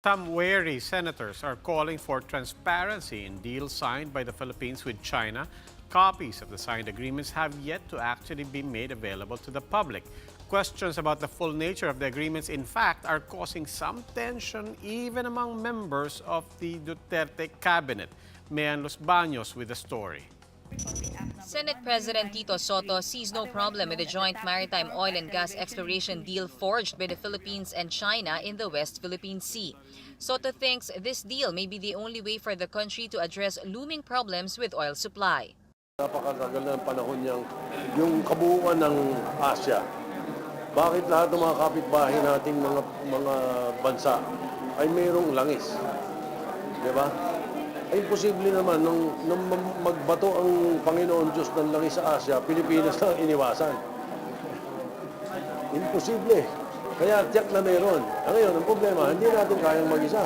Some wary senators are calling for transparency in deals signed by the Philippines with China. Copies of the signed agreements have yet to actually be made available to the public. Questions about the full nature of the agreements, in fact, are causing some tension even among members of the Duterte cabinet. Mayan Los Baños with the story. Senate President Tito Soto sees no problem with the joint maritime oil and gas exploration deal forged by the Philippines and China in the West Philippine Sea. Soto thinks this deal may be the only way for the country to address looming problems with oil supply. Napakatagal na panahon yung kabuuan ng Asia. Bakit lahat ng mga kapitbahay nating mga bansa ay mayroong langis? Di ba? Ay imposible naman nung magbato ang Panginoon Diyos ng langis sa Asia, Pilipinas lang iniwasan. Imposible. Kaya tiyak na mayroon. Ngayon, ang problema, hindi natin kayang mag-isa.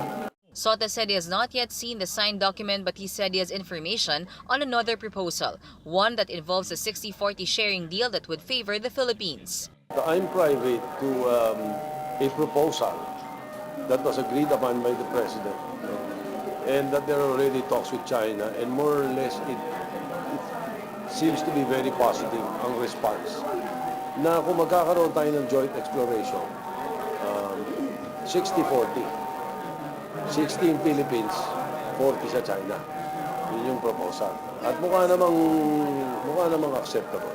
Soto said he has not yet seen the signed document, but he said he has information on another proposal, one that involves a 60-40 sharing deal that would favor the Philippines. I'm private to a proposal that was agreed upon by the President. And that there are already talks with China, and more or less it seems to be very positive ang response. Na kung magkakaroon tayo ng joint exploration, 60-40. 16 Philippines, 40 sa China. Yun yung proposal. At mukha namang acceptable.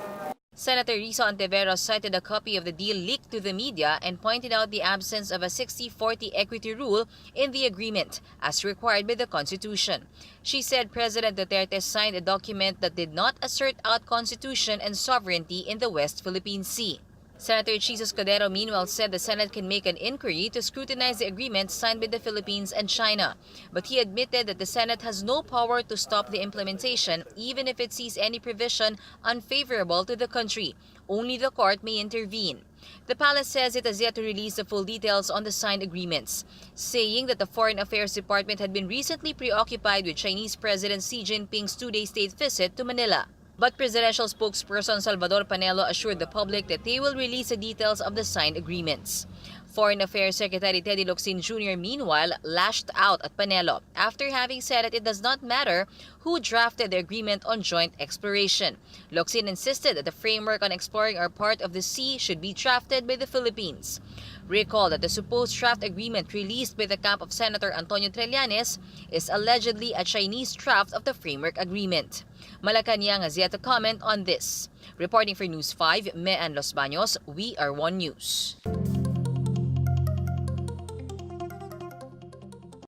Senator Risa Ontiveros cited a copy of the deal leaked to the media and pointed out the absence of a 60-40 equity rule in the agreement, as required by the Constitution. She said President Duterte signed a document that did not assert out constitution and sovereignty in the West Philippine Sea. Senator Jesus Codero meanwhile said the Senate can make an inquiry to scrutinize the agreement signed by the Philippines and China. But he admitted that the Senate has no power to stop the implementation even if it sees any provision unfavorable to the country. Only the court may intervene. The palace says it has yet to release the full details on the signed agreements, saying that the Foreign Affairs Department had been recently preoccupied with Chinese President Xi Jinping's two-day state visit to Manila. But presidential spokesperson Salvador Panelo assured the public that they will release the details of the signed agreements. Foreign Affairs Secretary Teddy Locsin Jr. meanwhile lashed out at Panelo after having said that it does not matter who drafted the agreement on joint exploration. Locsin insisted that the framework on exploring our part of the sea should be drafted by the Philippines. Recall that the supposed draft agreement released by the camp of Senator Antonio Trillanes is allegedly a Chinese draft of the framework agreement. Malacanang has yet to comment on this. Reporting for News 5, Mayan Los Baños, We Are One News.